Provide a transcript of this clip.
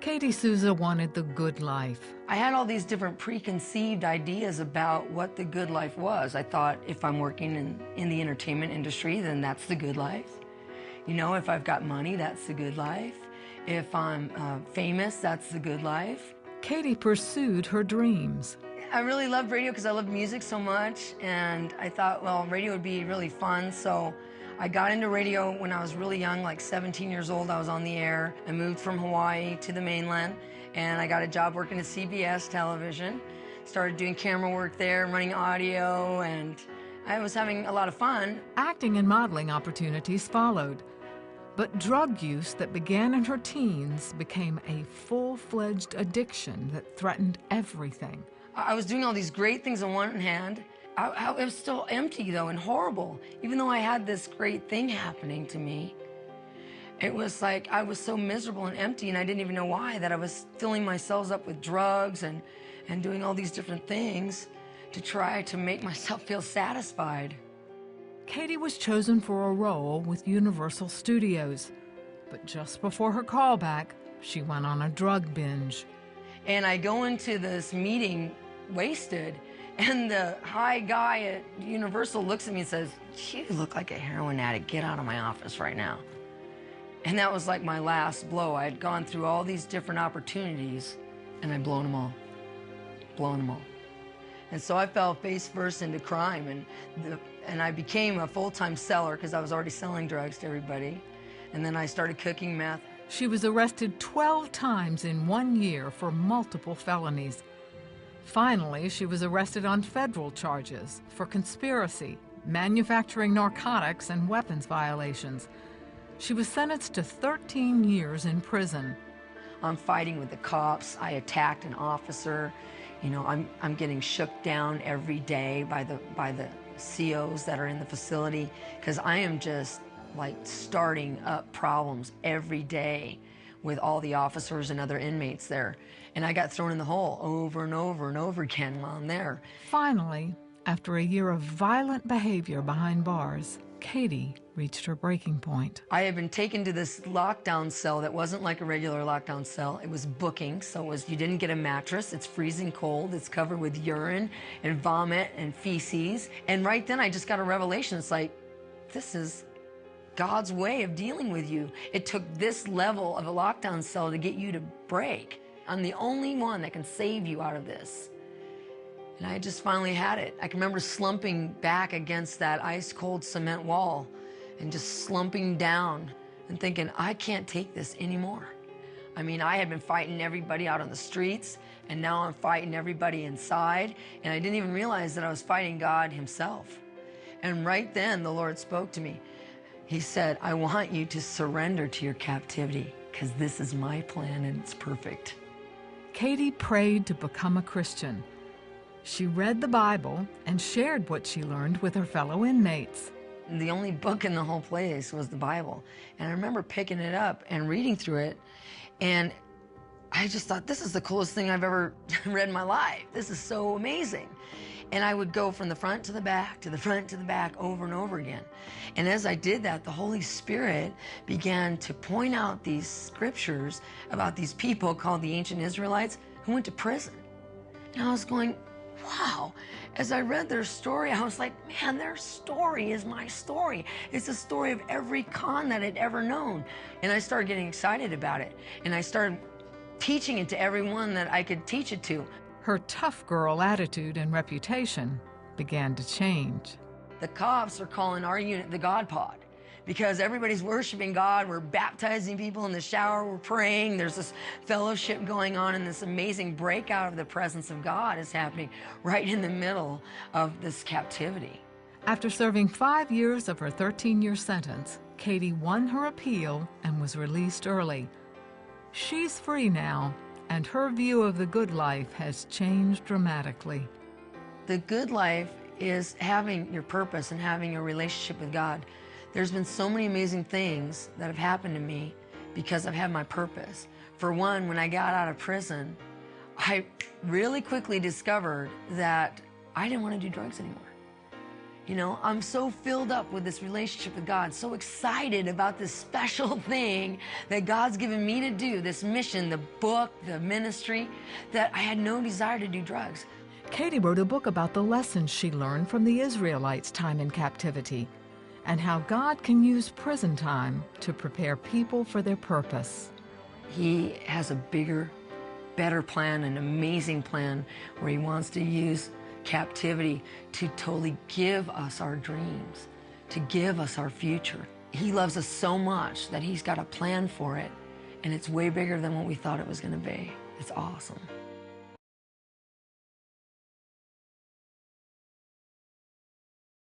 Katie Souza wanted the good life. I had all these different preconceived ideas about what the good life was. I thought if I'm working in the entertainment industry, then that's the good life. You know, if I've got money, that's the good life. If I'm famous, that's the good life. Katie pursued her dreams. I really loved radio because I loved music so much, and I thought, well, radio would be really fun, so I got into radio when I was really young, like 17 years old. I was on the air. I moved from Hawaii to the mainland, and I got a job working at CBS television. Started doing camera work there, running audio, and I was having a lot of fun. Acting and modeling opportunities followed, but drug use that began in her teens became a full-fledged addiction that threatened everything. I was doing all these great things on one hand. I was still empty, though, and horrible. Even though I had this great thing happening to me, it was like I was so miserable and empty, and I didn't even know why, that I was filling myself up with drugs and doing all these different things to try to make myself feel satisfied. Katie was chosen for a role with Universal Studios, but just before her callback, she went on a drug binge. And I go into this meeting wasted, and the high guy at Universal looks at me and says, "You look like a heroin addict. Get out of my office right now." And that was like my last blow. I had gone through all these different opportunities, and I'd blown them all. And so I fell face first into crime, and I became a full-time seller because I was already selling drugs to everybody. And then I started cooking meth. She was arrested 12 times in 1 year for multiple felonies. Finally, she was arrested on federal charges for conspiracy, manufacturing narcotics, and weapons violations. She was sentenced to 13 years in prison. I'm fighting with the cops. I attacked an officer. You know, I'm getting shook down every day by the COs that are in the facility, because I am just like starting up problems every day with all the officers and other inmates there. And I got thrown in the hole over and over and over again while I'm there. Finally, after a year of violent behavior behind bars, Katie reached her breaking point. I had been taken to this lockdown cell that wasn't like a regular lockdown cell. It was booking, so you didn't get a mattress. It's freezing cold. It's covered with urine and vomit and feces. And right then I just got a revelation. It's like, this is God's way of dealing with you. It took this level of a lockdown cell to get you to break. I'm the only one that can save you out of this. And I just finally had it. I can remember slumping back against that ice-cold cement wall and just slumping down and thinking, I can't take this anymore. I mean, I had been fighting everybody out on the streets, and now I'm fighting everybody inside, and I didn't even realize that I was fighting God himself. And right then, the Lord spoke to me. He said, I want you to surrender to your captivity, because this is my plan and it's perfect. Katie prayed to become a Christian. She read the Bible and shared what she learned with her fellow inmates. The only book in the whole place was the Bible. And I remember picking it up and reading through it, and I just thought, this is the coolest thing I've ever read in my life. This is so amazing. And I would go from the front to the back, to the front to the back, over and over again. And as I did that, the Holy Spirit began to point out these scriptures about these people called the ancient Israelites who went to prison. And I was going, wow. As I read their story, I was like, man, their story is my story. It's the story of every con that I'd ever known. And I started getting excited about it. And I started teaching it to everyone that I could teach it to. Her tough girl attitude and reputation began to change. The cops are calling our unit the God Pod, because everybody's worshiping God. We're baptizing people in the shower. We're praying. There's this fellowship going on, and this amazing breakout of the presence of God is happening right in the middle of this captivity. After serving 5 years of her 13-year sentence, Katie won her appeal and was released early. She's free now, and her view of the good life has changed dramatically. The good life is having your purpose and having a relationship with God. There's been so many amazing things that have happened to me because I've had my purpose. For one, when I got out of prison, I really quickly discovered that I didn't want to do drugs anymore. You know, I'm so filled up with this relationship with God, so excited about this special thing that God's given me to do, this mission, the book, the ministry, that I had no desire to do drugs. Katie wrote a book about the lessons she learned from the Israelites' time in captivity and how God can use prison time to prepare people for their purpose. He has a bigger, better plan, an amazing plan where he wants to use captivity to totally give us our dreams, to give us our future. He loves us so much that he's got a plan for it, and it's way bigger than what we thought it was going to be. It's awesome.